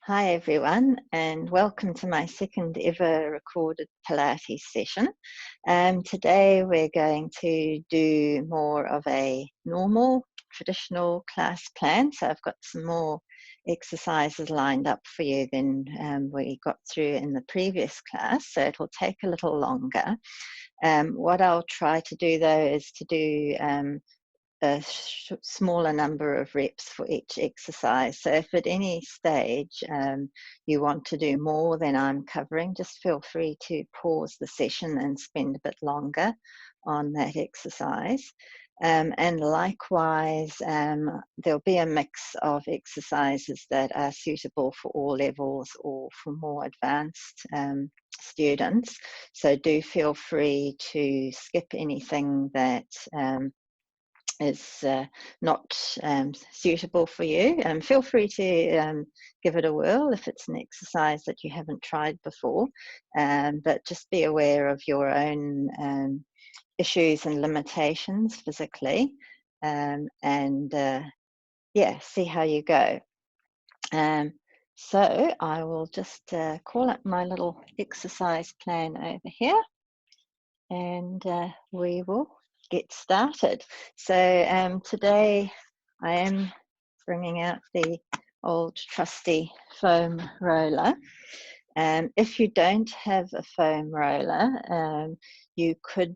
Hi everyone, and welcome to my second ever recorded Pilates session. Today we're going to do more of a normal, traditional class plan. So I've got some more exercises lined up for you than we got through in the previous class, so it'll take a little longer. What I'll try to do though is to do a smaller number of reps for each exercise. So if at any stage you want to do more than I'm covering, just feel free to pause the session and spend a bit longer on that exercise. And likewise, there'll be a mix of exercises that are suitable for all levels or for more advanced students. So do feel free to skip anything that is not suitable for you. Feel free to give it a whirl if it's an exercise that you haven't tried before, but just be aware of your own issues and limitations physically, and yeah, see how you go. So I will just call up my little exercise plan over here, and we will get started. So today I am bringing out the old trusty foam roller. If you don't have a foam roller, you could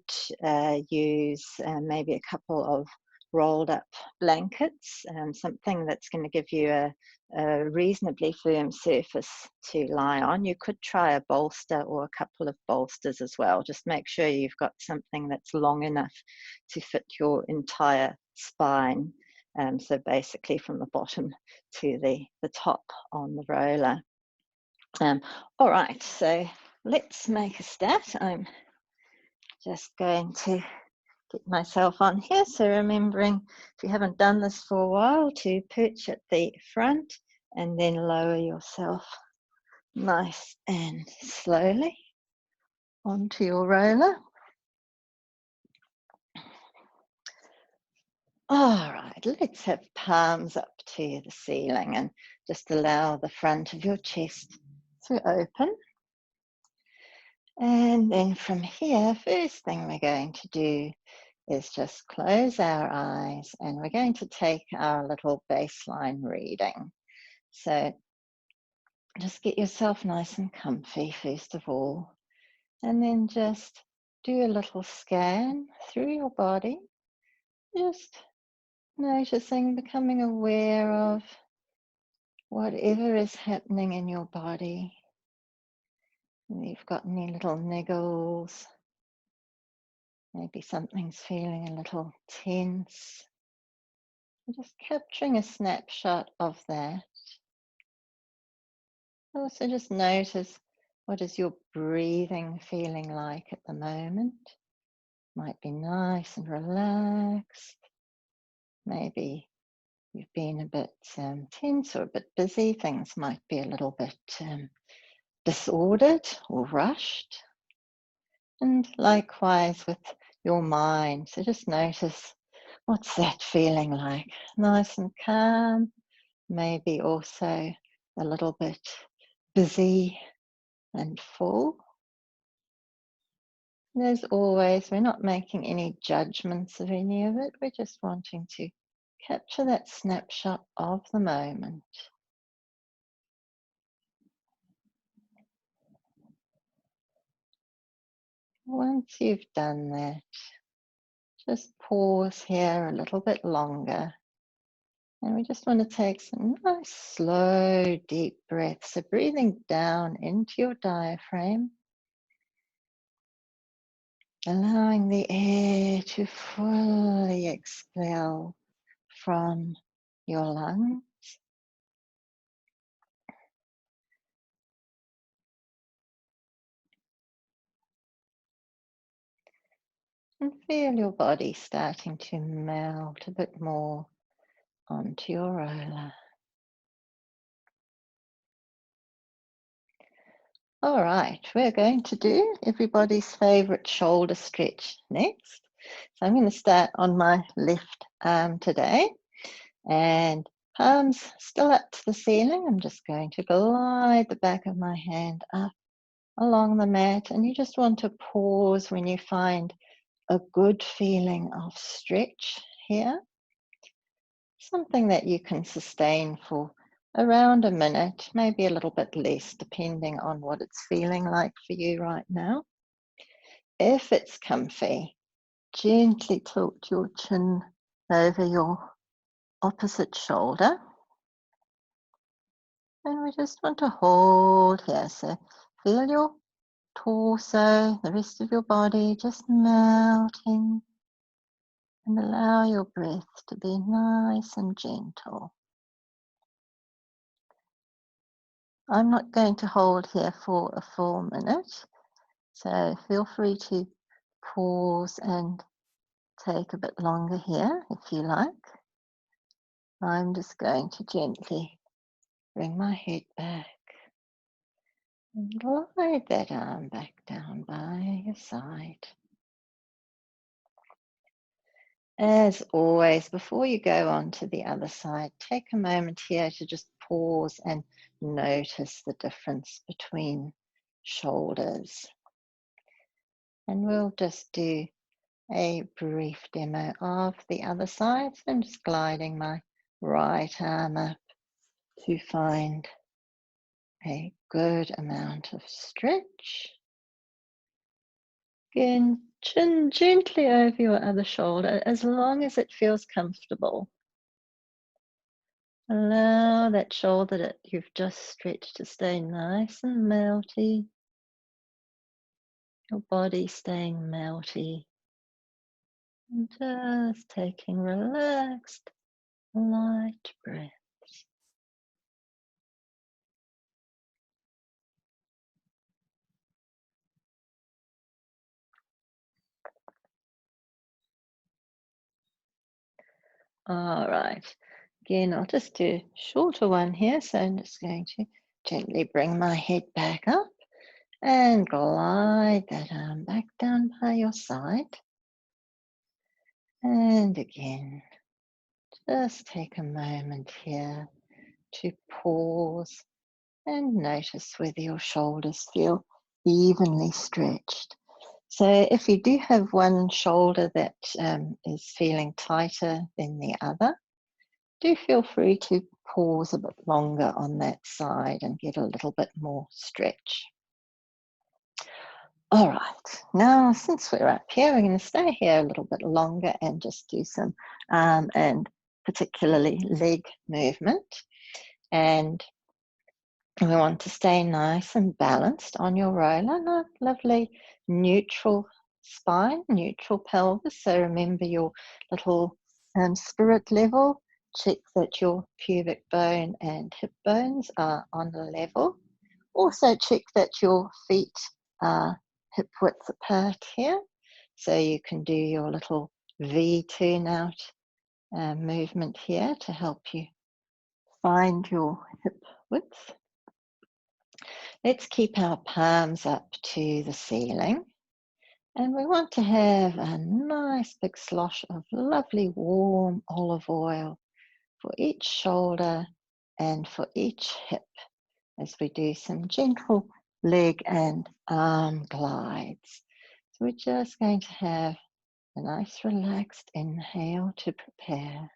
use maybe a couple of rolled up blankets, something that's going to give you a reasonably firm surface to lie on. You could try a bolster or a couple of bolsters as well. Just make sure you've got something that's long enough to fit your entire spine. So basically from the bottom to the top on the roller. All right, so let's make a start. I'm just going to get myself on here. So remembering, if you haven't done this for a while, to perch at the front and then lower yourself nice and slowly onto your roller. All right, let's have palms up to the ceiling and just allow the front of your chest to open. And then from here, first thing we're going to do is just close our eyes, and we're going to take our little baseline reading. So just get yourself nice and comfy first of all, and then just do a little scan through your body, just noticing, becoming aware of whatever is happening in your body. If you've got any little niggles, maybe something's feeling a little tense. Just capturing a snapshot of that. Also just notice, what is your breathing feeling like at the moment? Might be nice and relaxed. Maybe you've been a bit tense or a bit busy. Things might be a little bit disordered or rushed. And likewise with your mind. So just notice, what's that feeling like? Nice and calm, maybe also a little bit busy and full. And as always, we're not making any judgments of any of it. We're just wanting to capture that snapshot of the moment. Once you've done that, just pause here a little bit longer. And we just want to take some nice, slow, deep breaths. So breathing down into your diaphragm, allowing the air to fully expel from your lungs. And feel your body starting to melt a bit more onto your roller. All right, we're going to do everybody's favorite shoulder stretch next. So I'm going to start on my left arm today. And Palms still up to the ceiling. I'm just going to glide the back of my hand up along the mat, and you just want to pause when you find a good feeling of stretch here, something that you can sustain for around a minute, maybe a little bit less, depending on what it's feeling like for you right now. If it's comfy, gently tilt your chin over your opposite shoulder. And we just want to hold here. So feel your torso, the rest of your body just melting, and allow your breath to be nice and gentle. I'm not going to hold here for a full minute, so feel free to pause and take a bit longer here if you like. I'm just going to gently bring my head back and glide that arm back down by your side. As always, before you go on to the other side, take a moment here to just pause and notice the difference between shoulders. And we'll just do a brief demo of the other side. So I'm just gliding my right arm up to find a good amount of stretch. Again, chin gently over your other shoulder as long as it feels comfortable. Allow that shoulder that you've just stretched to stay nice and melty. Your body staying melty. And just taking relaxed, light breaths. All right. Again, I'll just do a shorter one here. So I'm just going to gently bring my head back up and glide that arm back down by your side. And again, just take a moment here to pause and notice whether your shoulders feel evenly stretched. So if you do have one shoulder that is feeling tighter than the other, do feel free to pause a bit longer on that side and get a little bit more stretch. All right, now since we're up here, we're going to stay here a little bit longer and just do some arm and particularly leg movement. And we want to stay nice and balanced on your roller, lovely neutral spine, neutral pelvis. So remember your little spirit level. Check that your pubic bone and hip bones are on a level. Also check that your feet are hip width apart here. So you can do your little V turnout movement here to help you find your hip width. Let's keep our palms up to the ceiling, and we want to have a nice big slosh of lovely warm olive oil for each shoulder and for each hip as we do some gentle leg and arm glides. So we're just going to have a nice relaxed inhale to prepare.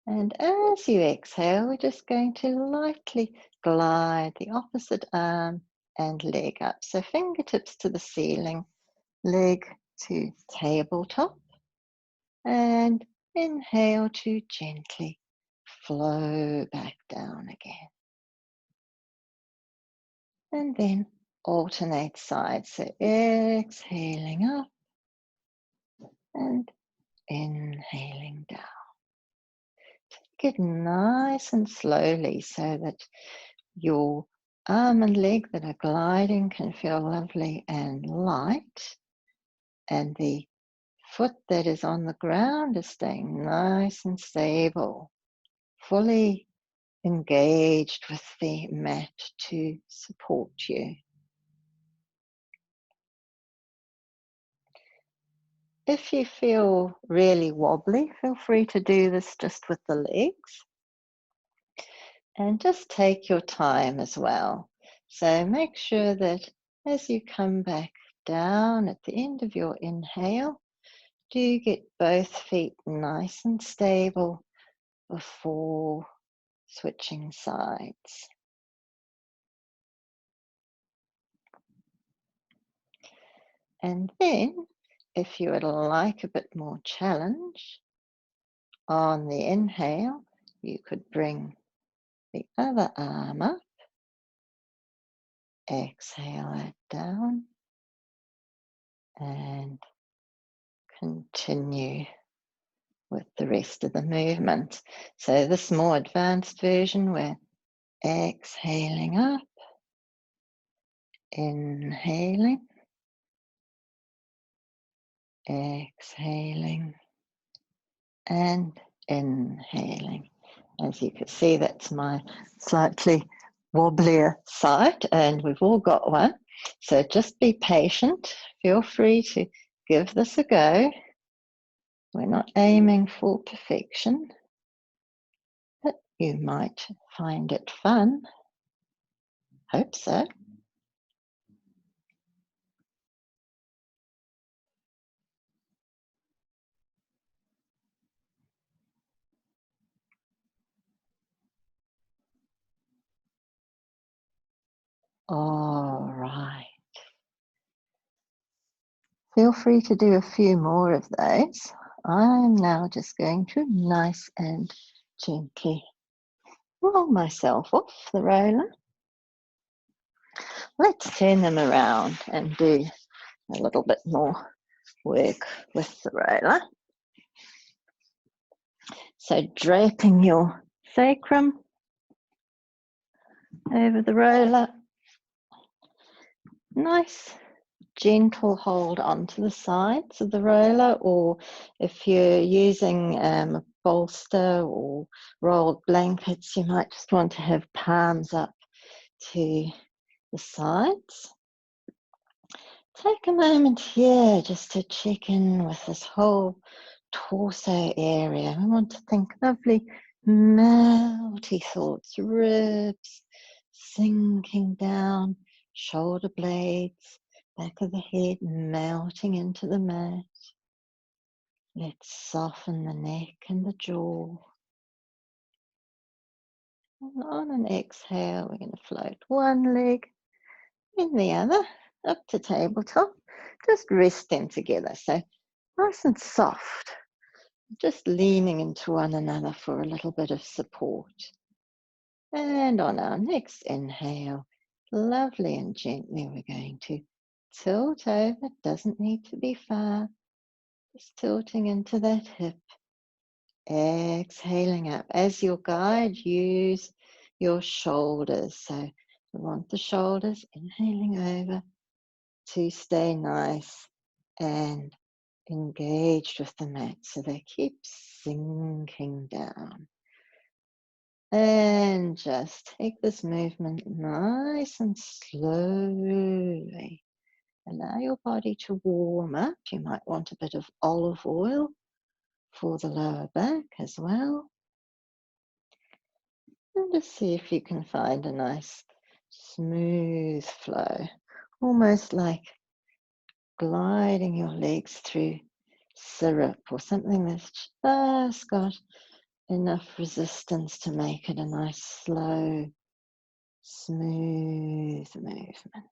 And as you exhale, we're just going to lightly glide the opposite arm and leg up. So fingertips to the ceiling, leg to tabletop, and inhale to gently flow back down again. And then alternate sides. So exhaling up and inhaling down. Take it nice and slowly so that your arm and leg that are gliding can feel lovely and light, and the foot that is on the ground is staying nice and stable, fully engaged with the mat to support you. if you feel really wobbly, feel free to do this just with the legs. And just take your time as well. So make sure that as you come back down at the end of your inhale, do get both feet nice and stable before switching sides. And then, if you would like a bit more challenge, on the inhale, you could bring the other arm up, exhale it down, and continue with the rest of the movement. So this more advanced version, we're exhaling up, inhaling, exhaling, and inhaling. As you can see, that's my slightly wobblier side, and we've all got one. So just be patient. Feel free to give this a go. We're not aiming for perfection, but you might find it fun. Hope so. All right. Feel free to do a few more of those. I'm now just going to nice and gently roll myself off the roller. Let's turn them around and do a little bit more work with the roller. So draping your sacrum over the roller. Nice gentle hold onto the sides of the roller, or if you're using a bolster or rolled blankets, you might just want to have palms up to the sides. Take a moment here just to check in with this whole torso area. We want to think lovely melty thoughts, ribs sinking down, shoulder blades, back of the head melting into the mat. Let's soften the neck and the jaw. And on an exhale, we're going to float one leg and the other up to tabletop, just resting together. So nice and soft, just leaning into one another for a little bit of support. And on our next inhale, lovely and gently, we're going to tilt over. Doesn't need to be far, just tilting into that hip. Exhaling up. As your guide, use your shoulders. So we want the shoulders inhaling over to stay nice and engaged with the mat, so they keep sinking down. And just take this movement nice and slowly. Allow your body to warm up. You might want a bit of olive oil for the lower back as well. And just see if you can find a nice smooth flow, almost like gliding your legs through syrup or something that's just got enough resistance to make it a nice slow, smooth movement.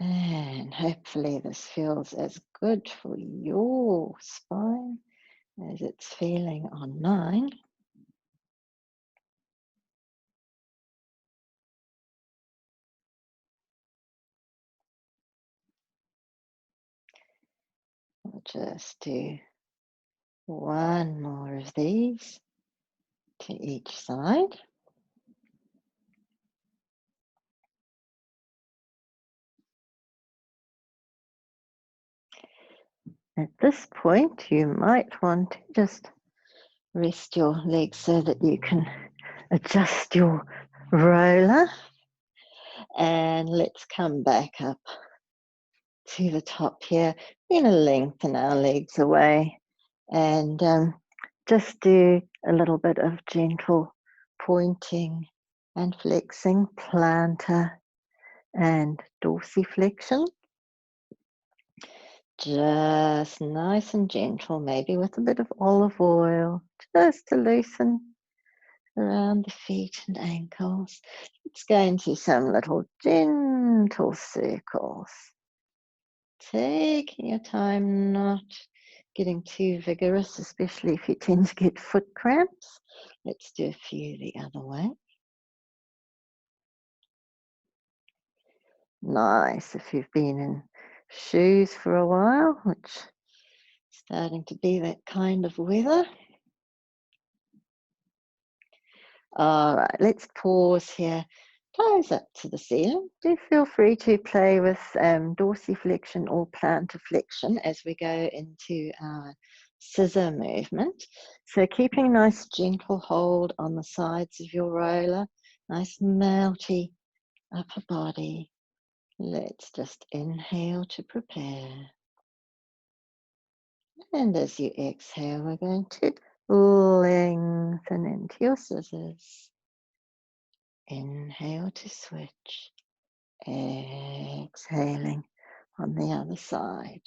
And hopefully this feels as good for your spine as it's feeling on mine. We'll just do one more of these to each side. At this point, you might want to just rest your legs so that you can adjust your roller. And let's come back up to the top here. We're going to lengthen our legs away and just do a little bit of gentle pointing and flexing, plantar and dorsiflexion. Just nice and gentle, maybe with a bit of olive oil, just to loosen around the feet and ankles. Let's go into some little gentle circles. Taking your time, not getting too vigorous, especially if you tend to get foot cramps. Let's do a few the other way. Nice if you've been in shoes for a while, which is starting to be that kind of weather. All right, let's pause here. Toes up to the ceiling. Do feel free to play with dorsiflexion or plantar flexion as we go into our scissor movement. So keeping a nice gentle hold on the sides of your roller, nice melty upper body. Let's just inhale to prepare. And as you exhale, we're going to lengthen into your scissors. Inhale to switch. Exhaling on the other side.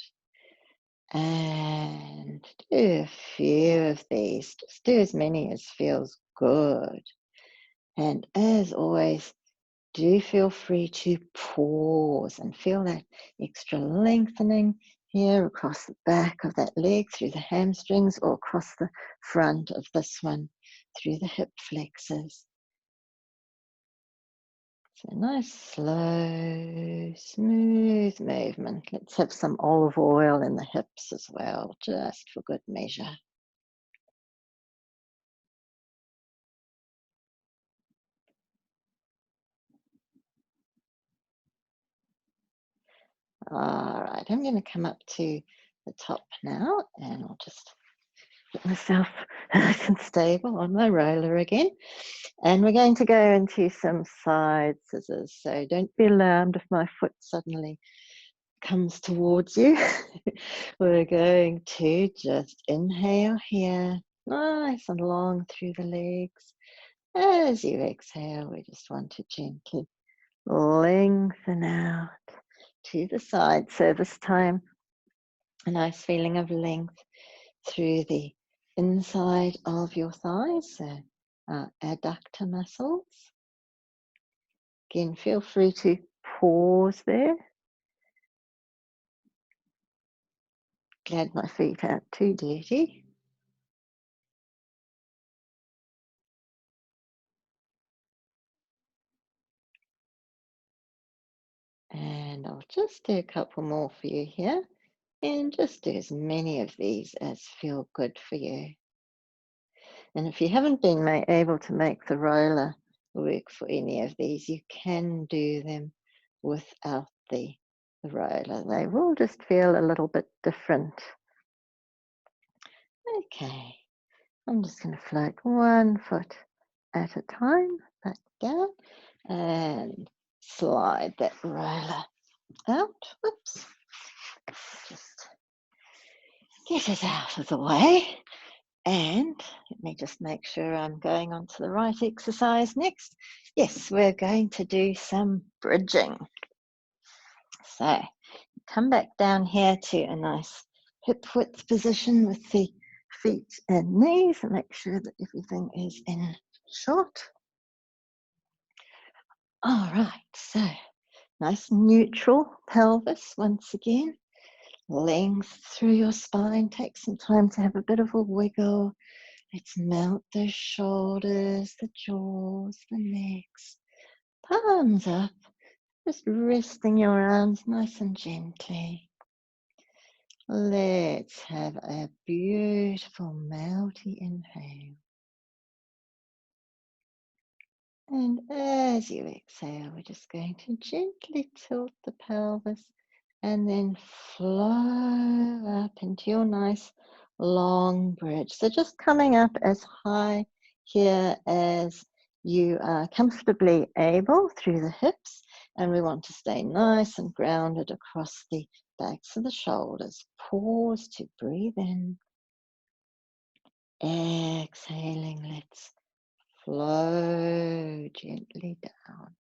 And do a few of these. Just do as many as feels good. And as always, do feel free to pause and feel that extra lengthening here across the back of that leg through the hamstrings or across the front of this one through the hip flexors. So nice, slow, smooth movement. Let's have some olive oil in the hips as well, just for good measure. All right, I'm going to come up to the top now, and I'll just get myself nice and stable on my roller again. And we're going to go into some side scissors. So don't be alarmed if my foot suddenly comes towards you. We're going to just inhale here, nice and long through the legs. As you exhale, we just want to gently lengthen out to the side. So this time, a nice feeling of length through the inside of your thighs, so adductor muscles. Again, feel free to pause there. Glad my feet aren't too dirty. And I'll just do a couple more for you here. And just do as many of these as feel good for you. And if you haven't been able to make the roller work for any of these, you can do them without the roller. They will just feel a little bit different. Okay, I'm just going to float one foot at a time back down and slide that roller out. Whoops. Just get it out of the way. And let me just make sure I'm going on to the right exercise next. Yes, we're going to do some bridging. So come back down here to a nice hip width position with the feet and knees and make sure that everything is in shot. All right, so nice neutral pelvis once again. Length through your spine. Take some time to have a bit of a wiggle. Let's melt those shoulders, the jaws, the necks. Palms up. Just resting your arms nice and gently. Let's have a beautiful melty inhale. And as you exhale, we're just going to gently tilt the pelvis and then flow up into your nice long bridge. So just coming up as high here as you are comfortably able through the hips. And we want to stay nice and grounded across the backs of the shoulders. Pause to breathe in. Exhaling, let's flow gently down.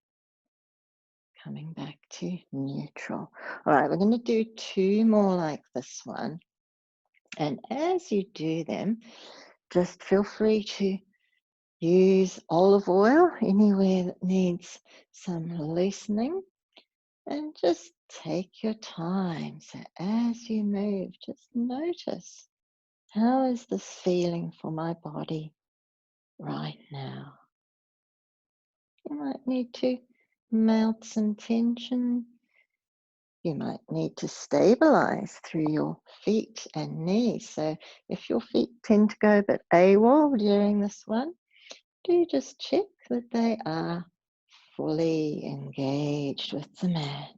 Coming back to neutral. All right, we're going to do 2 more like this one. And as you do them, just feel free to use olive oil anywhere that needs some loosening. And just take your time. So as you move, just notice, how is this feeling for my body right now? You might need to melt some tension. You might need to stabilize through your feet and knees. So if your feet tend to go a bit AWOL during this one, do just check that they are fully engaged with the mat.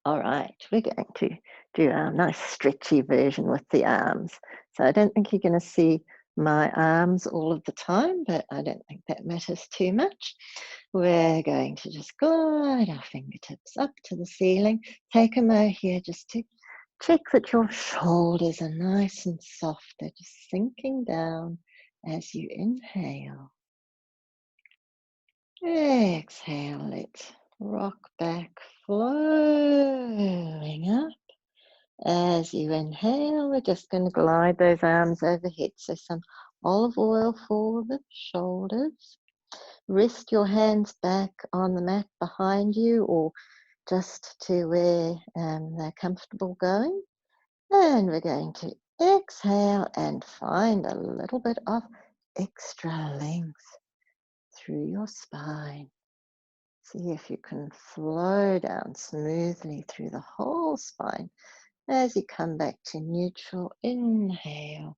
All right, we're going to do a nice stretchy version with the arms. So I don't think you're going to see my arms all of the time, but I don't think that matters too much. We're going to just glide our fingertips up to the ceiling. Take a moment here just to check that your shoulders are nice and soft. They're just sinking down as you inhale. Exhale, let's rock back, flowing up. As you inhale, we're just going to glide those arms overhead. So some olive oil for the shoulders. Rest your hands back on the mat behind you or just to where they're comfortable going. And we're going to exhale and find a little bit of extra length through your spine. See if you can flow down smoothly through the whole spine. As you come back to neutral, inhale,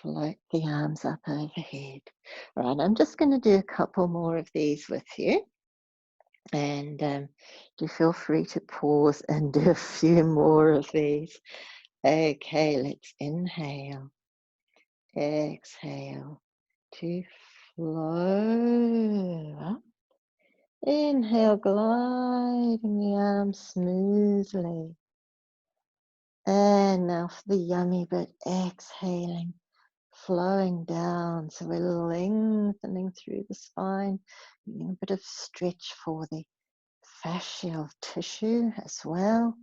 float the arms up overhead. All right, I'm just going to do a couple more of these with you. And do feel free to pause and do a few more of these. Okay, let's inhale, exhale to flow up. Inhale, gliding the arms smoothly. And now for the yummy bit, exhaling, flowing down. So we're lengthening through the spine, getting a bit of stretch for the fascial tissue as well.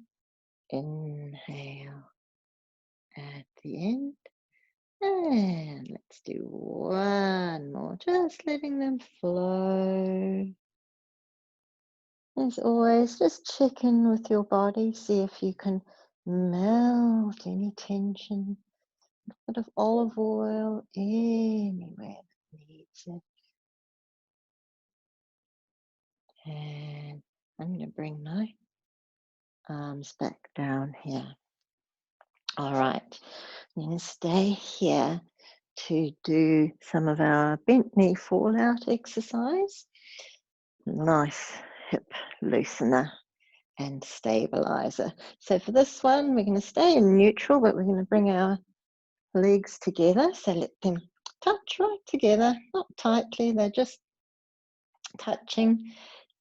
Inhale at the end. And let's do one more, just letting them flow. As always, just check in with your body, see if you can melt any tension. A bit of olive oil anywhere that needs it. And I'm going to bring my arms back down here. All right, I'm going to stay here to do some of our bent knee fallout exercise. Nice hip loosener and stabilizer. So for this one, we're going to stay in neutral, but we're going to bring our legs together. So let them touch right together, not tightly, they're just touching,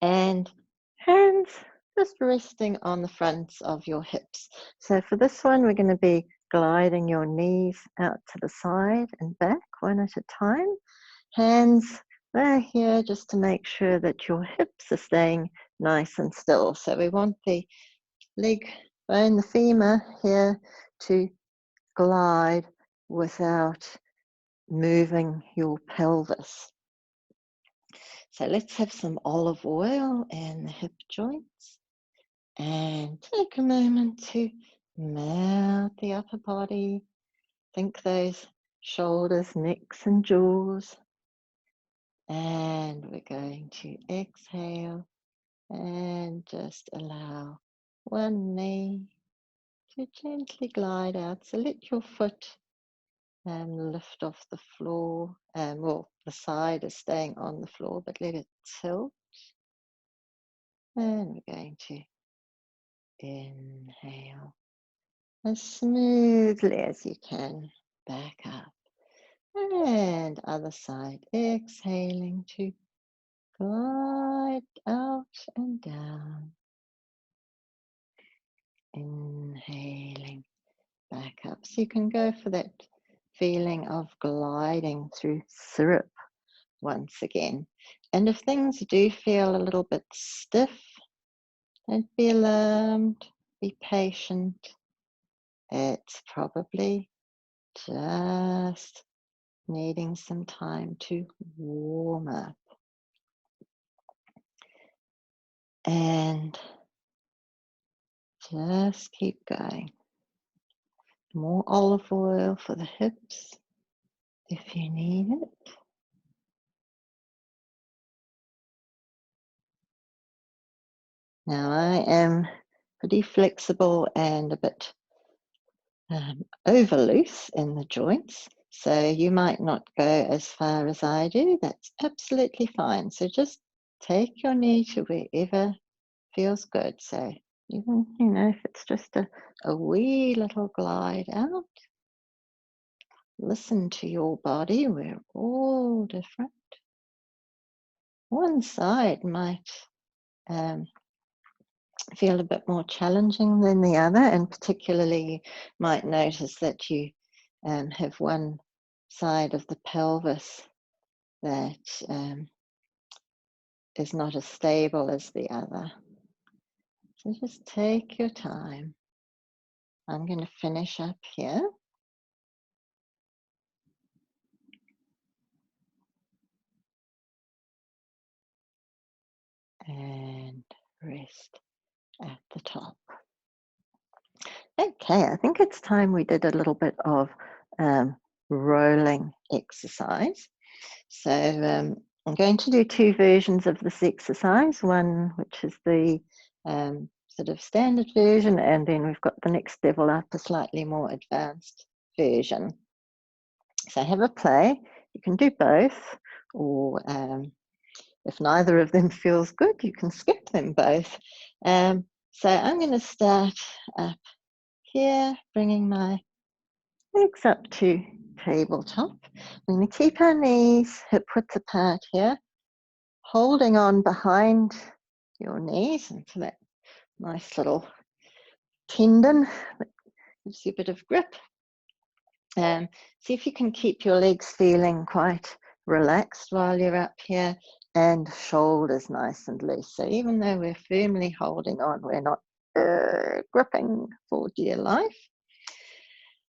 and hands just resting on the fronts of your hips. So for this one, we're going to be gliding your knees out to the side and back one at a time. Hands, they're here just to make sure that your hips are staying nice and still. So we want the leg bone, the femur here, to glide without moving your pelvis. So let's have some olive oil in the hip joints and take a moment to melt the upper body. Think those shoulders, necks and jaws. And we're going to exhale and just allow one knee to gently glide out. So let your foot lift off the floor. Well, the side is staying on the floor, but let it tilt. And we're going to inhale as smoothly as you can back up. And other side, exhaling to glide out and down. Inhaling back up. So you can go for that feeling of gliding through syrup once again. And if things do feel a little bit stiff, don't be alarmed, be patient. It's probably just needing some time to warm up. And just keep going. More olive oil for the hips if you need it. Now I am pretty flexible and a bit over loose in the joints, so you might not go as far as I do. That's absolutely fine. So just take your knee to wherever feels good. So even, if it's just a wee little glide out, listen to your body. We're all different. One side might feel a bit more challenging than the other, and particularly you might notice that you have one side of the pelvis that is not as stable as the other. So just take your time. I'm going to finish up here. And rest at the top. Okay, I think it's time we did a little bit of rolling exercise. So I'm going to do two versions of this exercise, one which is the sort of standard version, and then we've got the next level up, a slightly more advanced version. So have a play. You can do both, or if neither of them feels good, you can skip them both. So I'm going to start up here, bringing my legs up to tabletop. We're going to keep our knees hip width apart here, holding on behind your knees into that nice little tendon that gives you a bit of grip. See if you can keep your legs feeling quite relaxed while you're up here, and shoulders nice and loose. So even though we're firmly holding on, we're not gripping for dear life.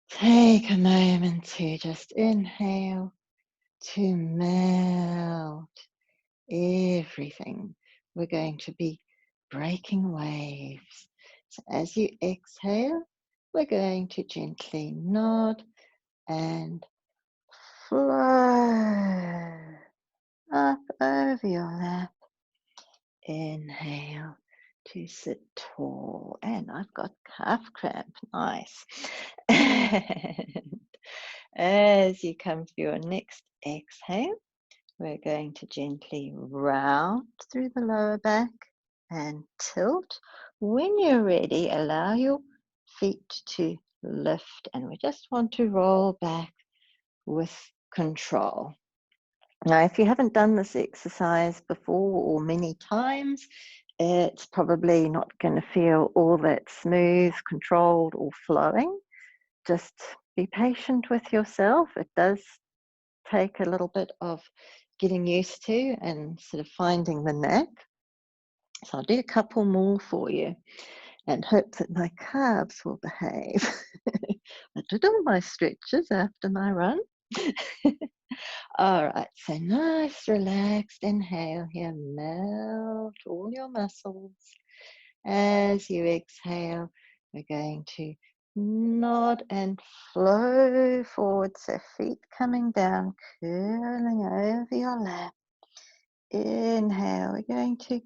Take a moment to just inhale to melt everything. We're going to be breaking waves. So as you exhale, we're going to gently nod and flow up over your lap. Inhale to sit tall. And I've got calf cramp. Nice. And as you come to your next exhale, we're going to gently round through the lower back and tilt. When you're ready, allow your feet to lift, and we just want to roll back with control. Now, if you haven't done this exercise before or many times, it's probably not going to feel all that smooth, controlled, or flowing. Just be patient with yourself. It does take a little bit of getting used to and sort of finding the knack. So I'll do a couple more for you and hope that my calves will behave. I did all my stretches after my run. All right, so nice, relaxed inhale here. Melt all your muscles. As you exhale, we're going to nod and flow forward. So feet coming down, curling over your lap. Inhale, we're going to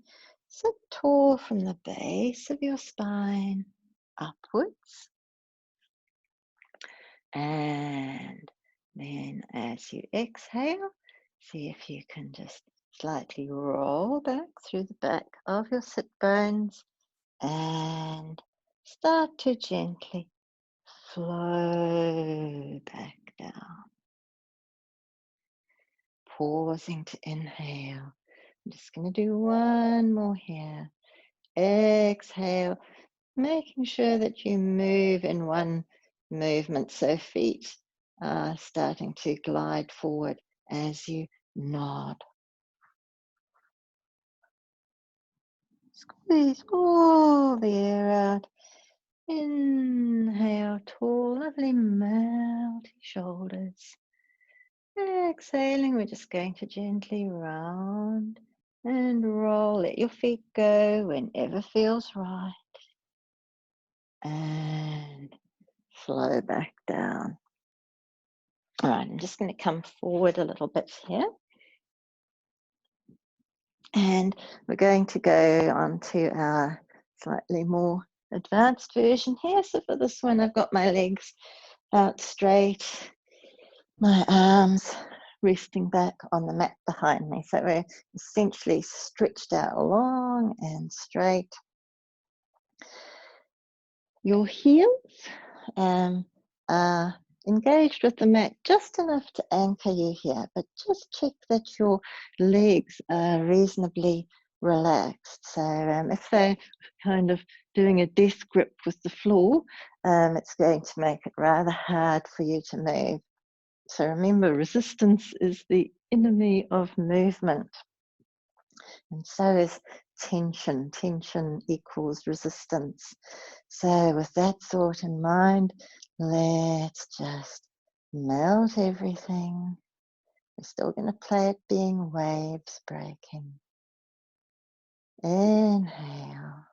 sit tall from the base of your spine upwards. And then as you exhale, see if you can just slightly roll back through the back of your sit bones and start to gently flow back down. pausing to inhale. I'm just going to do one more here. Exhale, making sure that you move in one movement, so feet are starting to glide forward as you nod. Squeeze all the air out. Inhale, tall, lovely, melty shoulders. Exhaling, we're just going to gently round and roll. Let your feet go whenever feels right. And flow back down. All right, I'm just going to come forward a little bit here. And we're going to go on to our slightly more advanced version here. So for this one, I've got my legs out straight, my arms resting back on the mat behind me. So we're essentially stretched out long and straight. Your heels are engaged with the mat just enough to anchor you here, but just check that your legs are reasonably relaxed. So if they're kind of doing a death grip with the floor, it's going to make it rather hard for you to move. So remember, resistance is the enemy of movement. And so is tension. Tension equals resistance. So with that thought in mind, let's just melt everything. We're still going to play it being waves breaking. Inhale.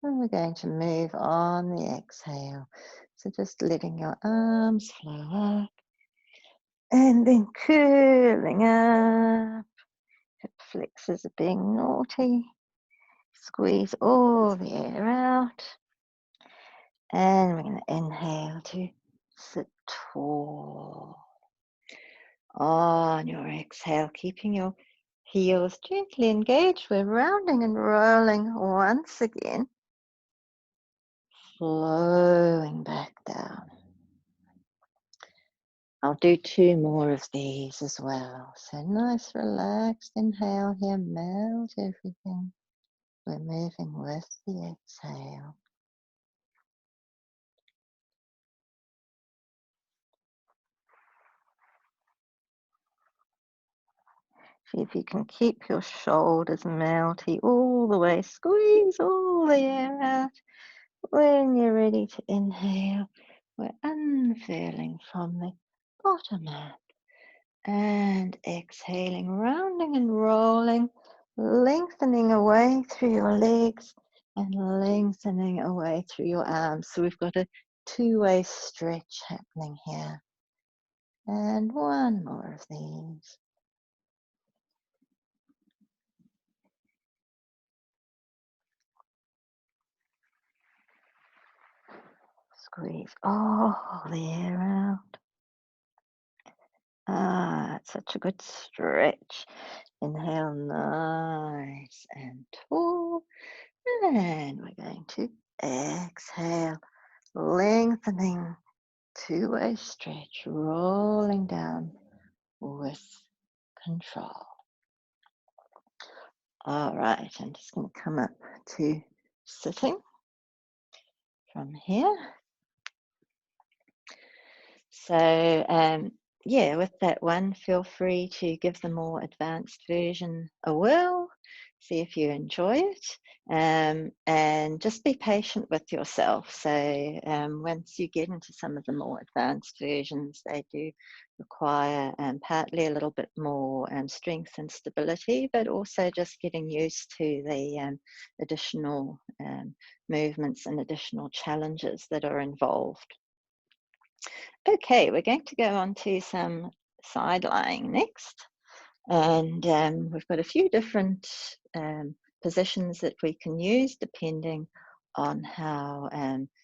And we're going to move on the exhale. So just letting your arms flow up. And then curling up. Hip flexors are being naughty. Squeeze all the air out. And we're going to inhale to sit tall. On your exhale, keeping your heels gently engaged, we're rounding and rolling once again. Flowing back down. I'll do 2 more of these as well. So nice relaxed inhale here, melt everything. We're moving with the exhale. See if you can keep your shoulders melty all the way. Squeeze all the air out. When you're ready to inhale, we're unfurling from the bottom up. And exhaling, rounding and rolling, lengthening away through your legs and lengthening away through your arms. So we've got a 2-way stretch happening here. And one more of these. Squeeze all the air out. It's such a good stretch. Inhale, nice and tall. And we're going to exhale, lengthening, 2-way stretch, rolling down with control. All right, I'm just going to come up to sitting from here. So, yeah, with that one, feel free to give the more advanced version a whirl, see if you enjoy it, and just be patient with yourself. So once you get into some of the more advanced versions, they do require partly a little bit more strength and stability, but also just getting used to the additional movements and additional challenges that are involved. Okay, we're going to go on to some side lying next. And we've got a few different positions that we can use depending on how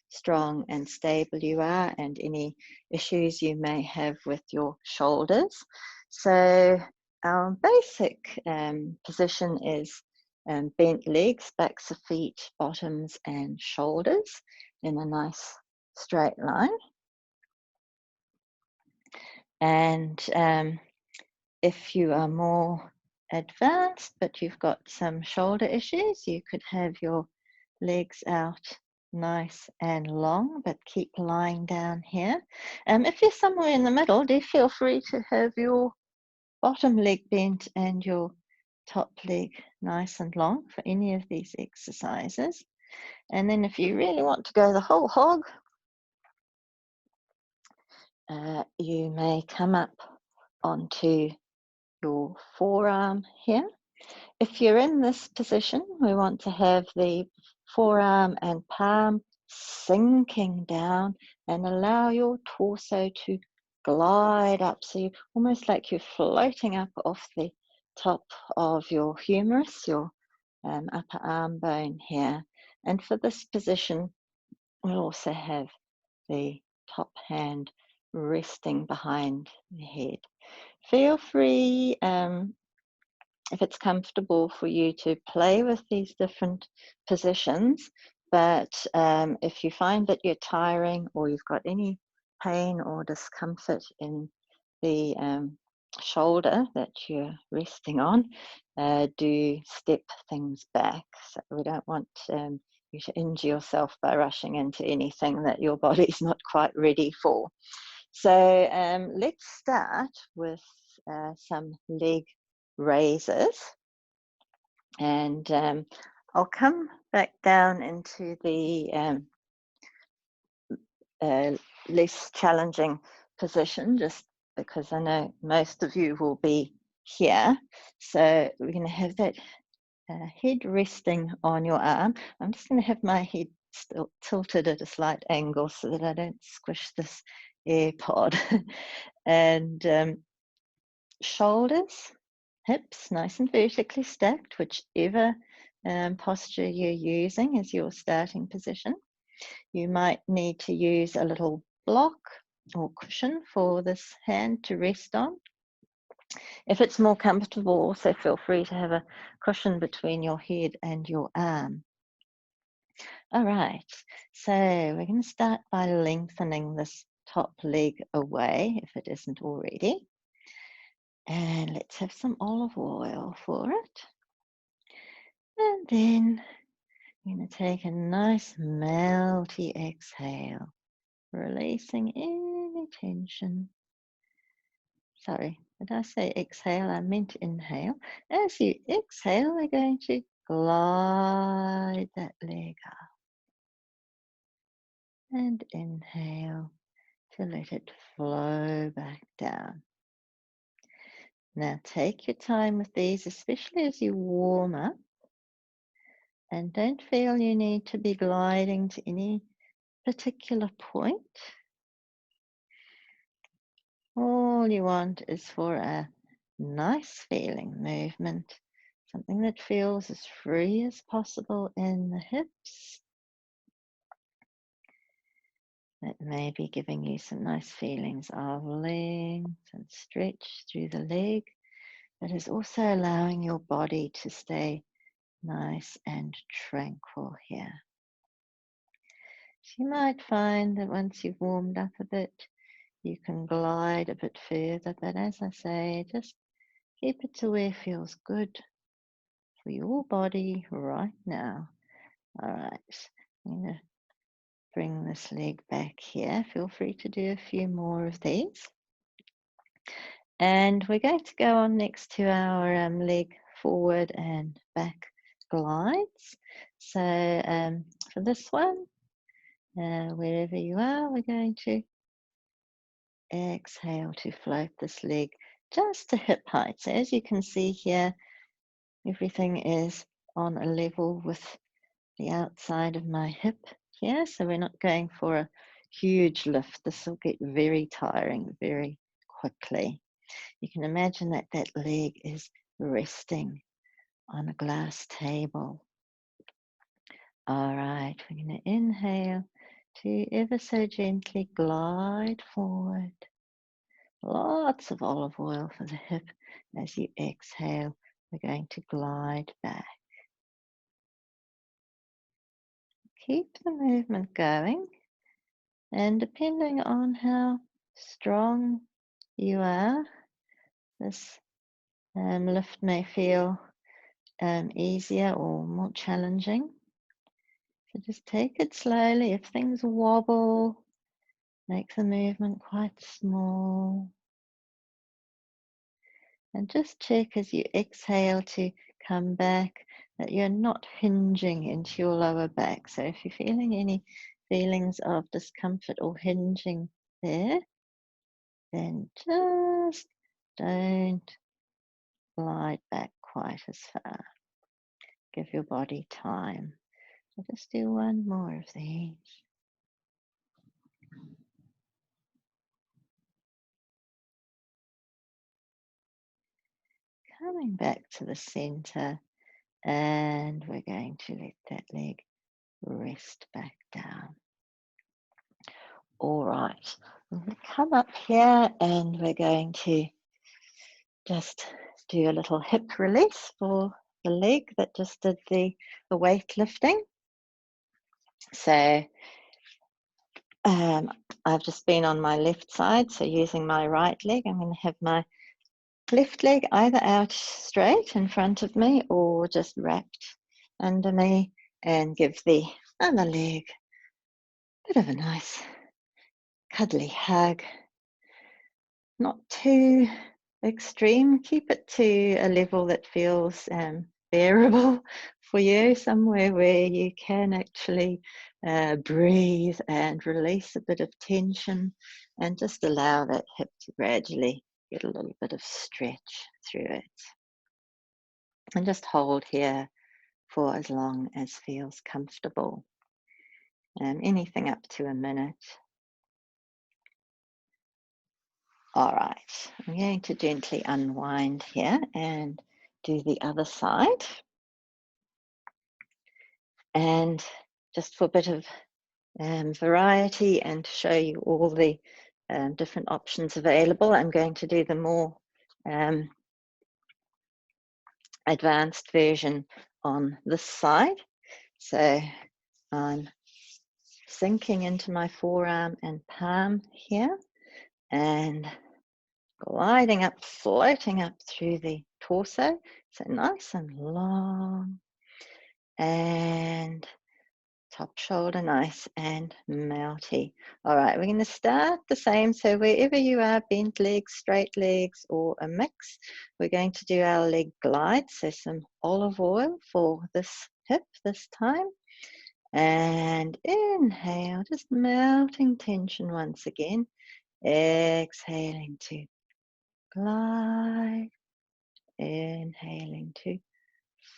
strong and stable you are and any issues you may have with your shoulders. So our basic position is bent legs, backs of feet, bottoms and shoulders in a nice straight line. And If you are more advanced, but you've got some shoulder issues, you could have your legs out nice and long, but keep lying down here. If you're somewhere in the middle, do feel free to have your bottom leg bent and your top leg nice and long for any of these exercises. And then if you really want to go the whole hog, you may come up onto your forearm here. If you're in this position, we want to have the forearm and palm sinking down and allow your torso to glide up. So you almost like you're floating up off the top of your humerus, your upper arm bone here. And for this position, we'll also have the top hand resting behind the head. Feel free, if it's comfortable for you, to play with these different positions, but if you find that you're tiring or you've got any pain or discomfort in the shoulder that you're resting on, do step things back. So we don't want you to injure yourself by rushing into anything that your body's not quite ready for. So let's start with some leg raises, and I'll come back down into the less challenging position, just because I know most of you will be here. So we're going to have that head resting on your arm. I'm just going to have my head still tilted at a slight angle so that I don't squish this AirPod. And shoulders, hips nice and vertically stacked, whichever posture you're using as your starting position. You might need to use a little block or cushion for this hand to rest on. If it's more comfortable, also feel free to have a cushion between your head and your arm. All right, so we're going to start by lengthening this top leg away if it isn't already. And let's have some olive oil for it. And then I'm going to take a nice melty exhale, releasing any tension. Sorry, did I say exhale? I meant inhale. As you exhale, we're going to glide that leg up. And inhale to let it flow back down. Now take your time with these, especially as you warm up. And don't feel you need to be gliding to any particular point. All you want is for a nice feeling movement, something that feels as free as possible in the hips. That may be giving you some nice feelings of length and stretch through the leg, but is also allowing your body to stay nice and tranquil here. So you might find that once you've warmed up a bit, you can glide a bit further, but as I say, just keep it to where it feels good for your body right now. All right, I'm going to bring this leg back here. Feel free to do a few more of these. And we're going to go on next to our leg forward and back glides. So for this one, wherever you are, we're going to exhale to float this leg just to hip height. So as you can see here, everything is on a level with the outside of my hip here. So we're not going for a huge lift. This will get very tiring very quickly. You can imagine that that leg is resting on a glass table. All right, we're going to inhale to ever so gently glide forward. Lots of olive oil for the hip. As you exhale, we're going to glide back. Keep the movement going, and depending on how strong you are, this lift may feel easier or more challenging. So just take it slowly. If things wobble, make the movement quite small. And just check as you exhale to come back that you're not hinging into your lower back. So if you're feeling any feelings of discomfort or hinging there, then just don't glide back quite as far. Give your body time. So just do one more of these. Coming back to the center, and we're going to let that leg rest back down. All right, we're going to come up here and we're going to just do a little hip release for the leg that just did the weight lifting. So I've just been on my left side, so using my right leg, I'm going to have my left leg either out straight in front of me or just wrapped under me, and give the other leg a bit of a nice cuddly hug. Not too extreme, keep it to a level that feels bearable for you, somewhere where you can actually breathe and release a bit of tension, and just allow that hip to gradually get a little bit of stretch through it. And just hold here for as long as feels comfortable. Anything up to a minute. All right, I'm going to gently unwind here and do the other side. And just for a bit of variety and to show you all the different options available, I'm going to do the more advanced version on this side. So I'm sinking into my forearm and palm here and gliding up, floating up through the torso. So nice and long, and top shoulder nice and melty. All right, we're going to start the same. So wherever you are, bent legs, straight legs, or a mix, we're going to do our leg glide. So some olive oil for this hip this time. And inhale, just melting tension once again. Exhaling to glide. Inhaling to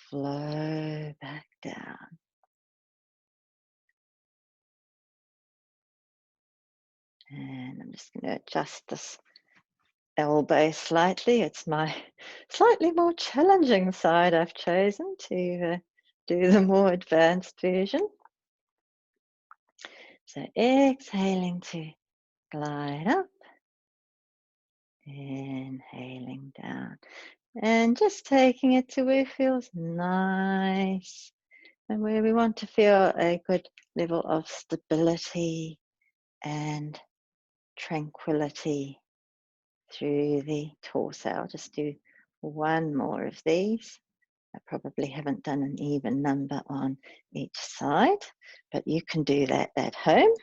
flow back down. And I'm just going to adjust this elbow slightly. It's my slightly more challenging side I've chosen to do the more advanced version. So exhaling to glide up, inhaling down, and just taking it to where it feels nice and where we want to feel a good level of stability and tranquility through the torso. I'll just do one more of these. I probably haven't done an even number on each side, but you can do that at home.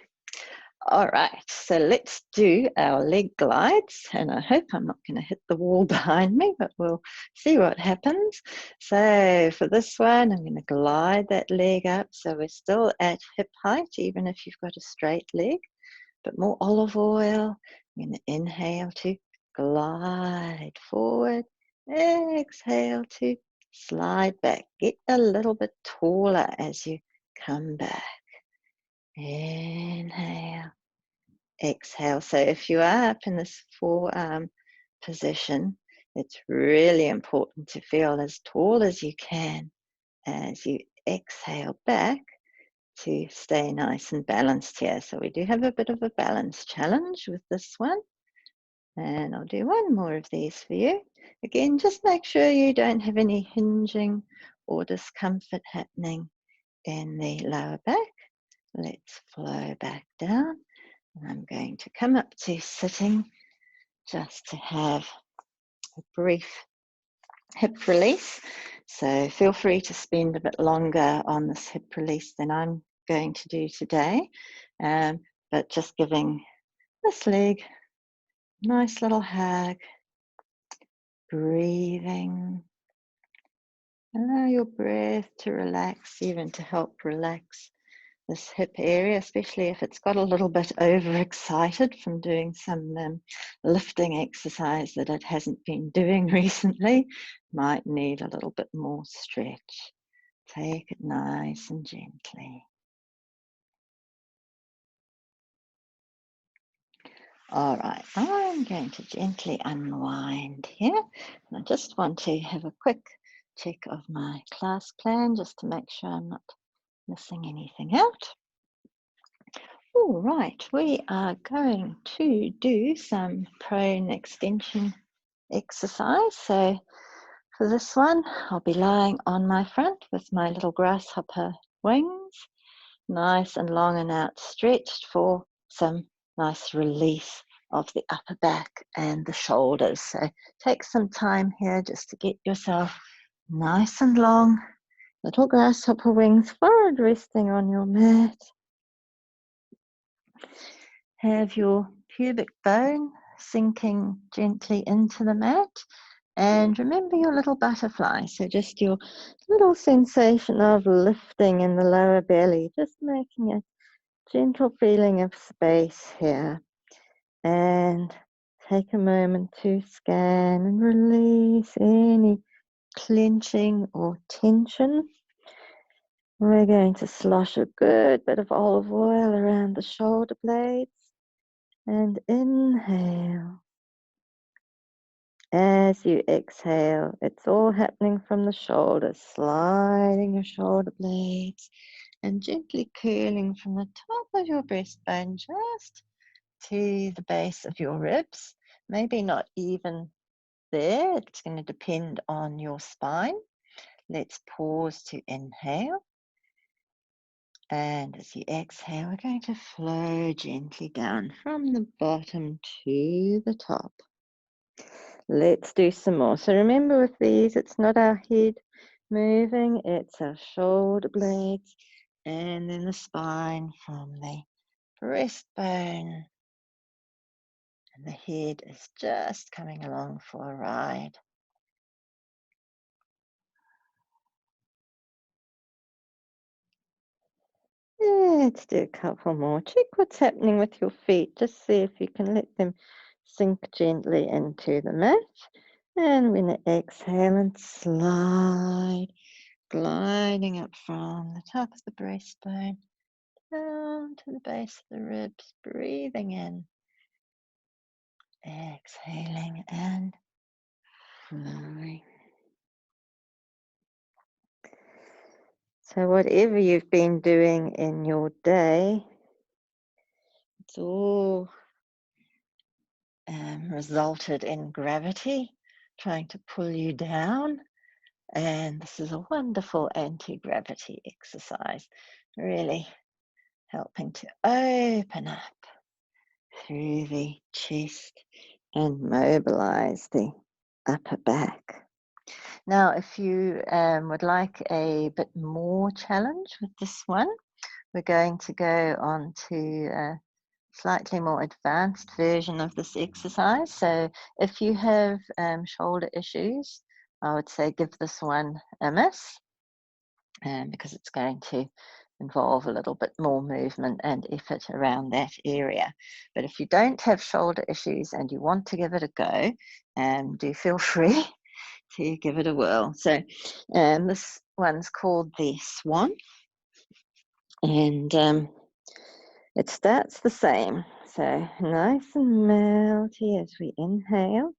All right, so let's do our leg glides, and I hope I'm not going to hit the wall behind me, but we'll see what happens. So for this one, I'm going to glide that leg up, so we're still at hip height, even if you've got a straight leg, but more olive oil. I'm going to inhale to glide forward, exhale to slide back. Get a little bit taller as you come back. Inhale, exhale. So if you are up in this forearm position, it's really important to feel as tall as you can as you exhale back to stay nice and balanced here. So we do have a bit of a balance challenge with this one. And I'll do one more of these for you. Again, just make sure you don't have any hinging or discomfort happening in the lower back. Let's flow back down. And I'm going to come up to sitting just to have a brief hip release. So feel free to spend a bit longer on this hip release than I'm going to do today. But just giving this leg a nice little hug, breathing. Allow your breath to relax, even to help relax this hip area, especially if it's got a little bit overexcited from doing some lifting exercise that it hasn't been doing recently. Might need a little bit more stretch. Take it nice and gently. All right, I'm going to gently unwind here. And I just want to have a quick check of my class plan just to make sure I'm not missing anything out. All right, we are going to do some prone extension exercise. So for this one, I'll be lying on my front with my little grasshopper wings, nice and long and outstretched for some nice release of the upper back and the shoulders. So take some time here just to get yourself nice and long, little grasshopper wings forward resting on your mat. Have your pubic bone sinking gently into the mat. And remember your little butterfly. So just your little sensation of lifting in the lower belly, just making a gentle feeling of space here. And take a moment to scan and release any clenching or tension. We're going to slosh a good bit of olive oil around the shoulder blades. And inhale. As you exhale, it's all happening from the shoulders, sliding your shoulder blades and gently curling from the top of your breastbone just to the base of your ribs. Maybe not even there, it's going to depend on your spine. Let's pause to inhale. And as you exhale, we're going to flow gently down from the bottom to the top. Let's do some more. So remember with these, it's not our head moving, it's our shoulder blades and then the spine from the breastbone. And the head is just coming along for a ride. Let's do a couple more. Check what's happening with your feet. Just see if you can let them sink gently into the mat. And we're going to exhale and slide, gliding up from the top of the breastbone down to the base of the ribs, breathing in, exhaling and flowing. So whatever you've been doing in your day, it's all resulted in gravity trying to pull you down. And this is a wonderful anti-gravity exercise, really helping to open up through the chest and mobilize the upper back. Now, if you would like a bit more challenge with this one, we're going to go on to a slightly more advanced version of this exercise. So if you have shoulder issues, I would say give this one a miss because it's going to involve a little bit more movement and effort around that area. But if you don't have shoulder issues and you want to give it a go, do feel free to give it a whirl. So this one's called the Swan, and it starts the same. So nice and melty as we inhale.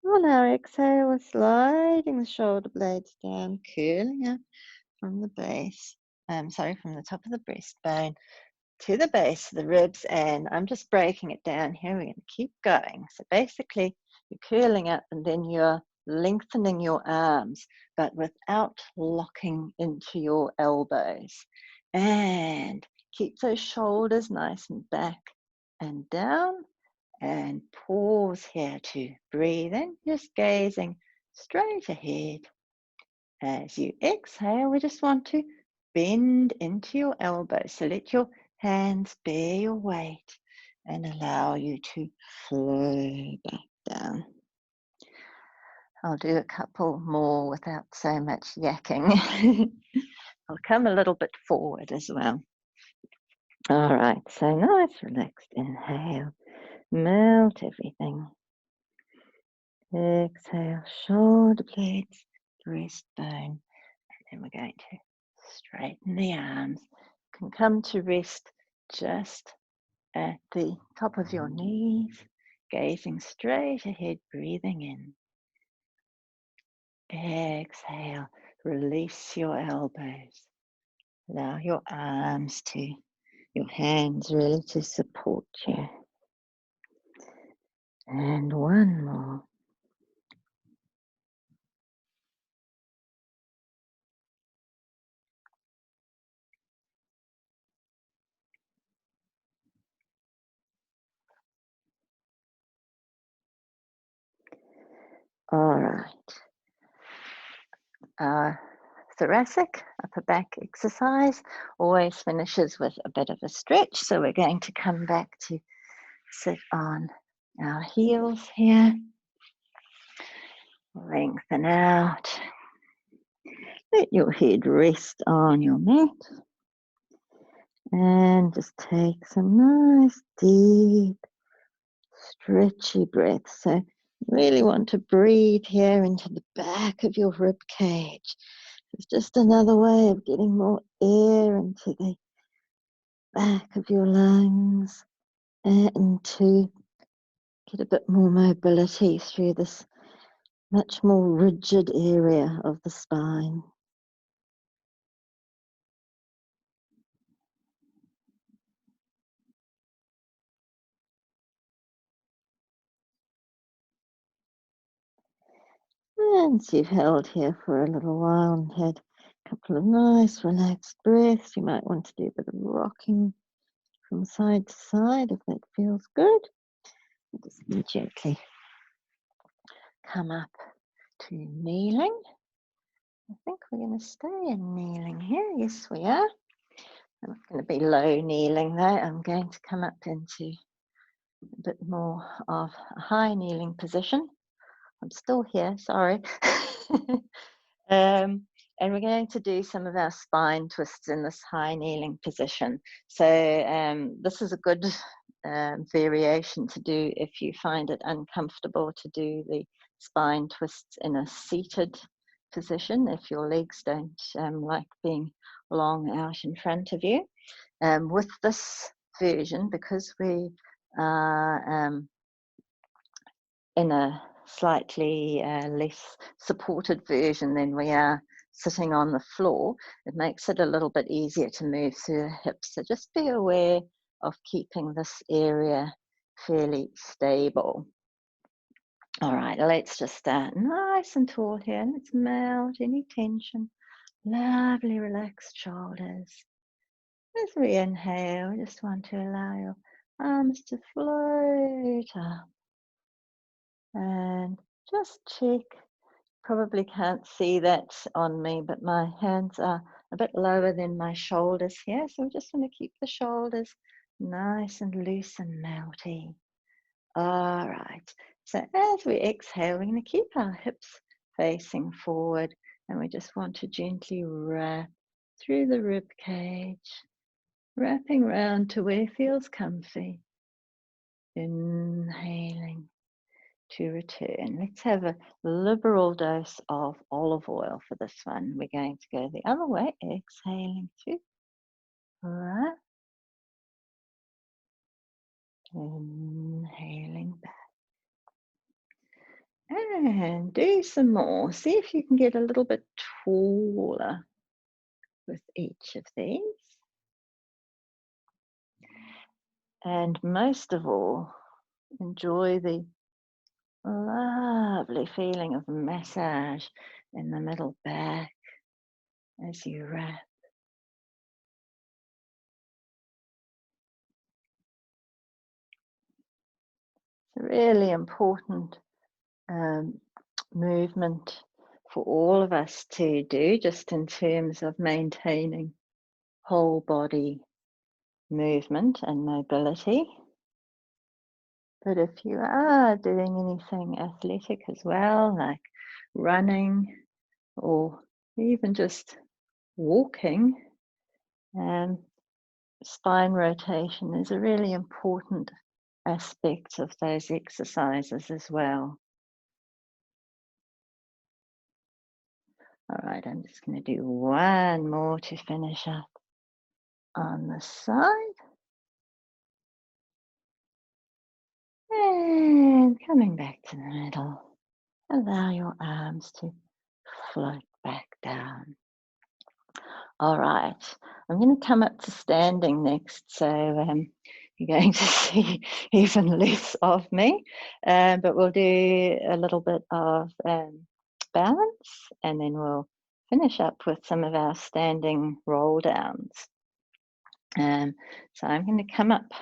On our exhale, we're sliding the shoulder blades down, curling up from the base, from the top of the breastbone to the base of the ribs, and I'm just breaking it down here. We're going to keep going. So basically, you're curling up and then you're lengthening your arms, but without locking into your elbows. And keep those shoulders nice and back and down. And pause here to breathe in, just gazing straight ahead. As you exhale, we just want to bend into your elbows. So let your hands bear your weight and allow you to flow back down. I'll do a couple more without so much yakking. I'll come a little bit forward as well. All right, so nice, relaxed inhale. Melt everything. Exhale, shoulder blades, breastbone. And we're going to straighten the arms. You can come to rest just at the top of your knees, gazing straight ahead, breathing in. Exhale, release your elbows. Allow your arms to, your hands really to support you. And one more. All right. Our thoracic upper back exercise always finishes with a bit of a stretch. So we're going to come back to sit on our heels here. Lengthen out. Let your head rest on your mat. And just take some nice, deep, stretchy breaths. So really want to breathe here into the back of your rib cage. It's just another way of getting more air into the back of your lungs and to get a bit more mobility through this much more rigid area of the spine. Once you've held here for a little while and had a couple of nice relaxed breaths, you might want to do a bit of rocking from side to side if that feels good. Just gently come up to kneeling. I think we're going to stay in kneeling here. Yes, we are. I'm not going to be low kneeling though. I'm going to come up into a bit more of a high kneeling position. I'm still here, sorry. And we're going to do some of our spine twists in this high kneeling position. So this is a good variation to do if you find it uncomfortable to do the spine twists in a seated position, if your legs don't like being long out in front of you. With this version, because we are in a slightly less supported version than we are sitting on the floor, it makes it a little bit easier to move through the hips. So just be aware of keeping this area fairly stable. All right, let's just start nice and tall here. Let's melt any tension. Lovely relaxed shoulders. As we inhale, we just want to allow your arms to float up. And just check, probably can't see that on me, but my hands are a bit lower than my shoulders here. So we just want to keep the shoulders nice and loose and melty. All right. So as we exhale, we're going to keep our hips facing forward and we just want to gently wrap through the rib cage, wrapping round to where it feels comfy. Inhaling to return. Let's have a liberal dose of olive oil for this one. We're going to go the other way, exhaling to wrap, inhaling back. And do some more. See if you can get a little bit taller with each of these. And most of all, enjoy the lovely feeling of massage in the middle back as you wrap. It's really important movement for all of us to do, just in terms of maintaining whole body movement and mobility. But if you are doing anything athletic as well, like running or even just walking, spine rotation is a really important aspect of those exercises as well. All right, I'm just going to do one more to finish up on the side. And coming back to the middle, allow your arms to float back down. All right, I'm going to come up to standing next, so you're going to see even less of me, but we'll do a little bit of balance, and then we'll finish up with some of our standing roll downs. So I'm going to come up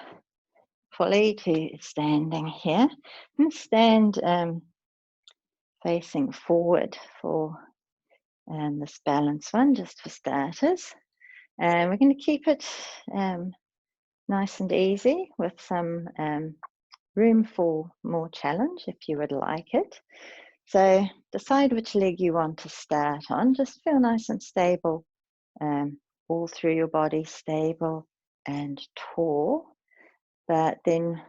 fully to standing here and stand facing forward for this balance one, just for starters. And we're going to keep it nice and easy with some room for more challenge if you would like it. So decide which leg you want to start on. Just feel nice and stable, all through your body, stable and tall. But then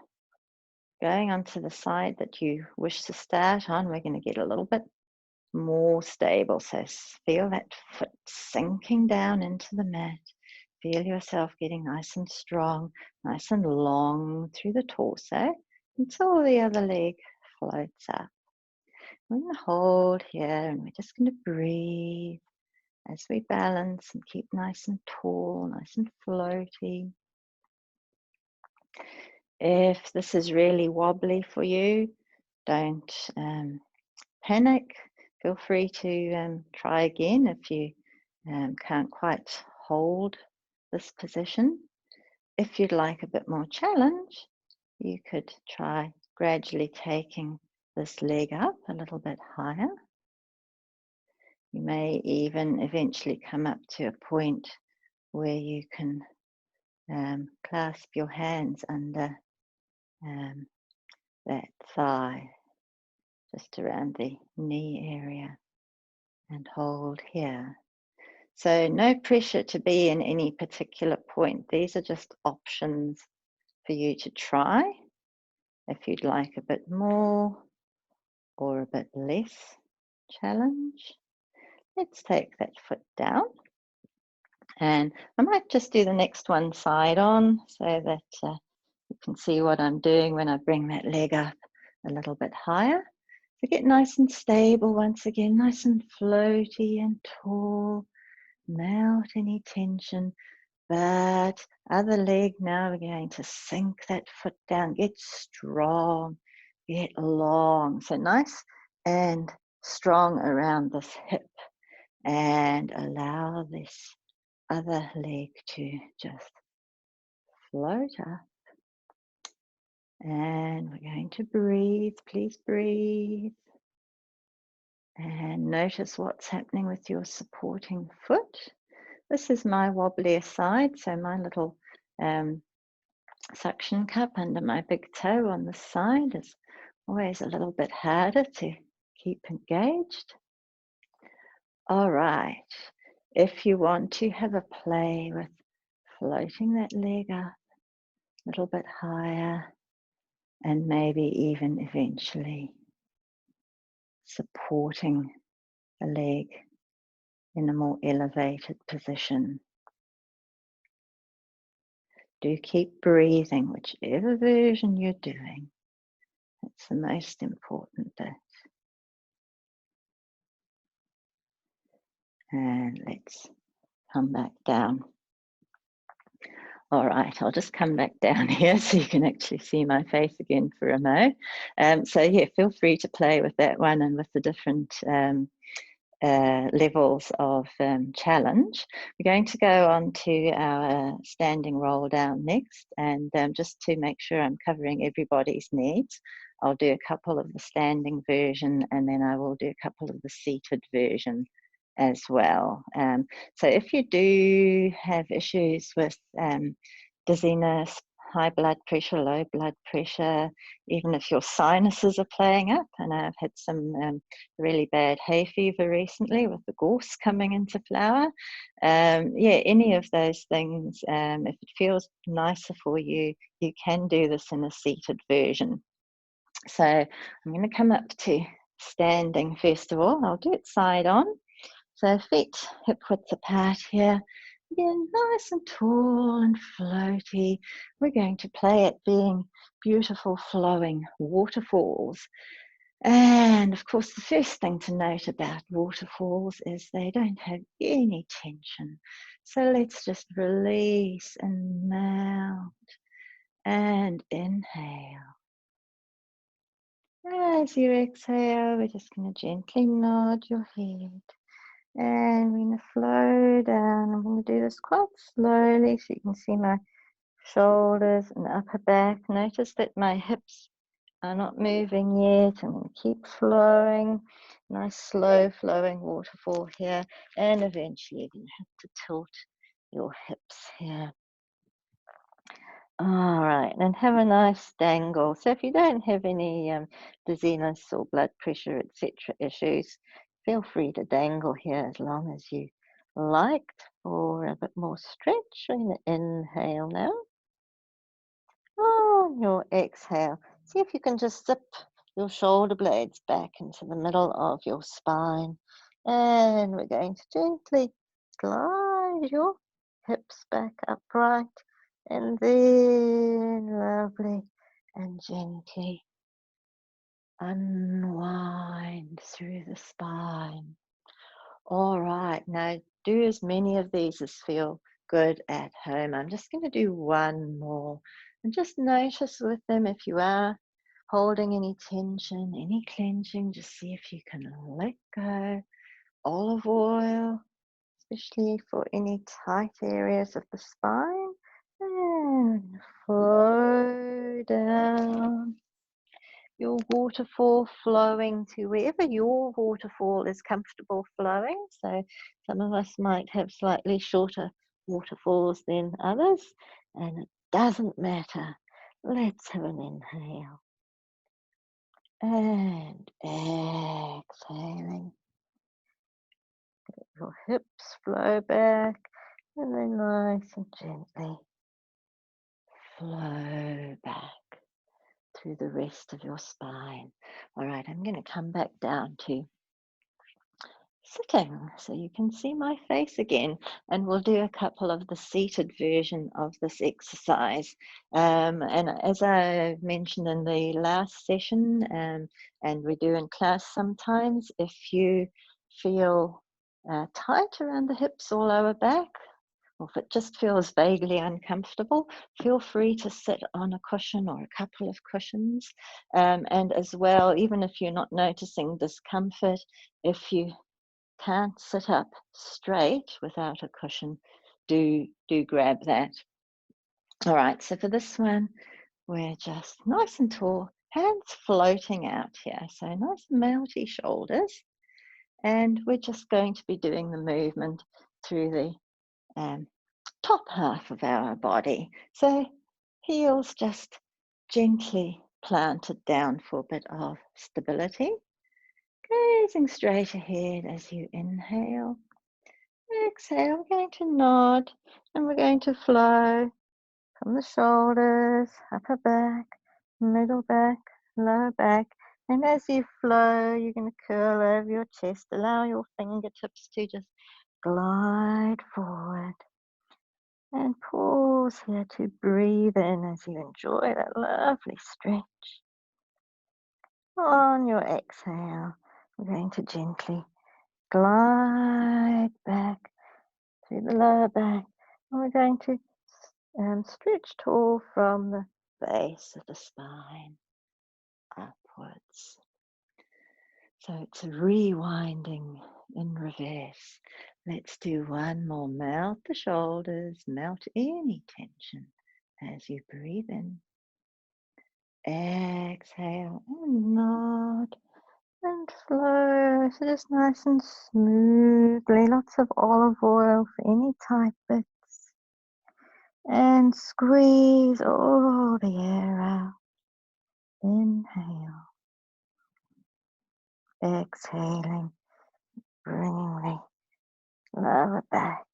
going onto the side that you wish to start on, we're going to get a little bit more stable. So feel that foot sinking down into the mat. Feel yourself getting nice and strong, nice and long through the torso until the other leg floats up. We're going to hold here and we're just going to breathe as we balance and keep nice and tall, nice and floaty. If this is really wobbly for you, don't panic. Feel free to try again if you can't quite hold this position. If you'd like a bit more challenge, you could try gradually taking this leg up a little bit higher. You may even eventually come up to a point where you can clasp your hands under that thigh, just around the knee area, and hold here. So no pressure to be in any particular point. These are just options for you to try. If you'd like a bit more or a bit less challenge, let's take that foot down. And I might just do the next one side on so that you can see what I'm doing when I bring that leg up a little bit higher. So get nice and stable once again, nice and floaty and tall. Melt any tension. But other leg now, we're going to sink that foot down, get strong, get long. So nice and strong around this hip, and allow this other leg to just float up. And we're going to breathe. Please breathe. And notice what's happening with your supporting foot. This is my wobblier side, so my little suction cup under my big toe on the side is always a little bit harder to keep engaged. All right, if you want to have a play with floating that leg up a little bit higher, and maybe even eventually supporting the leg in a more elevated position. Do keep breathing, whichever version you're doing. That's the most important bit. And let's come back down. All right, I'll just come back down here so you can actually see my face again for a mo. So yeah, feel free to play with that one and with the different levels of challenge. We're going to go on to our standing roll down next, and just to make sure I'm covering everybody's needs, I'll do a couple of the standing version, and then I will do a couple of the seated version as well. So if you do have issues with dizziness, high blood pressure, low blood pressure, even if your sinuses are playing up, and I've had some really bad hay fever recently with the gorse coming into flower. Yeah, any of those things, if it feels nicer for you, you can do this in a seated version. So I'm going to come up to standing first of all. I'll do it side on. So feet hip width apart here. Again, nice and tall and floaty. We're going to play at being beautiful flowing waterfalls. And of course, the first thing to note about waterfalls is they don't have any tension. So let's just release and melt and inhale. As you exhale, we're just going to gently nod your head. And we're going to flow down. I'm going to do this quite slowly so you can see my shoulders and upper back. Notice that my hips are not moving yet. I'm going to keep flowing. Nice slow flowing waterfall here. And eventually you're going to have to tilt your hips here. All right, and have a nice dangle. So if you don't have any dizziness or blood pressure, etc. issues, feel free to dangle here as long as you like, or a bit more stretch. We're going to inhale now. On your exhale, see if you can just zip your shoulder blades back into the middle of your spine. And we're going to gently glide your hips back upright. And then lovely and gently unwind through the spine. All right, now do as many of these as feel good at home. I'm just going to do one more. And just notice with them if you are holding any tension, any clenching, just see if you can let go. Olive oil, especially for any tight areas of the spine. And flow down your waterfall, flowing to wherever your waterfall is comfortable flowing. So some of us might have slightly shorter waterfalls than others, and it doesn't matter. Let's have an inhale. And exhaling. Let your hips flow back, and then nice and gently flow back through the rest of your spine. All right, I'm going to come back down to sitting so you can see my face again, and we'll do a couple of the seated version of this exercise. And as I mentioned in the last session, and we do in class sometimes, if you feel tight around the hips or lower back, or if it just feels vaguely uncomfortable, feel free to sit on a cushion or a couple of cushions. And as well, even if you're not noticing discomfort, if you can't sit up straight without a cushion, do grab that. All right, so for this one, we're just nice and tall, hands floating out here. So nice melty shoulders. And we're just going to be doing the movement through the top half of our body. So heels just gently planted down for a bit of stability. Gazing straight ahead as you inhale. Exhale, we're going to nod and we're going to flow from the shoulders, upper back, middle back, lower back. And as you flow, you're going to curl over your chest. Allow your fingertips to just glide forward. And pause here to breathe in as you enjoy that lovely stretch. On your exhale, we're going to gently glide back through the lower back. And we're going to stretch tall from the base of the spine upwards. So it's a rewinding in reverse. Let's do one more. Melt the shoulders, melt any tension as you breathe in. Exhale and nod and flow. So just nice and smoothly. Lots of olive oil for any tight bits. And squeeze all the air out. Inhale. Exhaling. Bringing the lower back,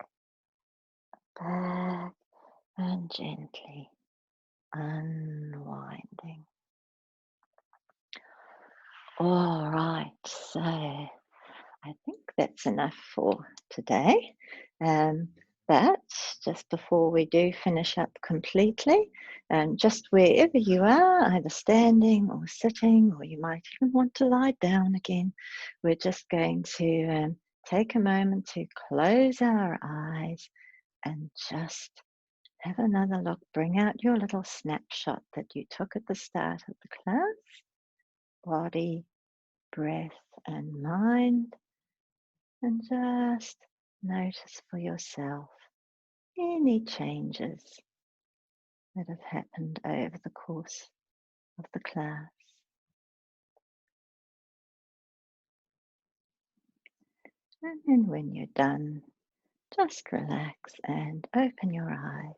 and gently unwinding. All right, so I think that's enough for today. Um, but just before we do finish up completely, just wherever you are, either standing or sitting, or you might even want to lie down again, we're just going to take a moment to close our eyes and just have another look. Bring out your little snapshot that you took at the start of the class. Body, breath, and mind. And just notice for yourself any changes that have happened over the course of the class. And then when you're done, just relax and open your eyes.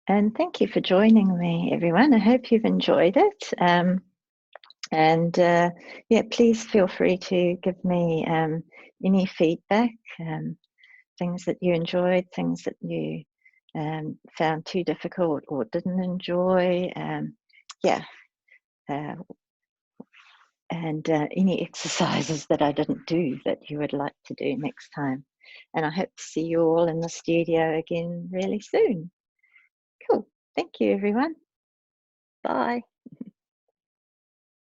And thank you for joining me, everyone. I hope you've enjoyed it. Yeah, please feel free to give me any feedback, things that you enjoyed, things that you found too difficult or didn't enjoy. Yeah, uh, and any exercises that I didn't do that you would like to do next time. And I hope to see you all in the studio again really soon. Cool. Thank you, everyone. Bye.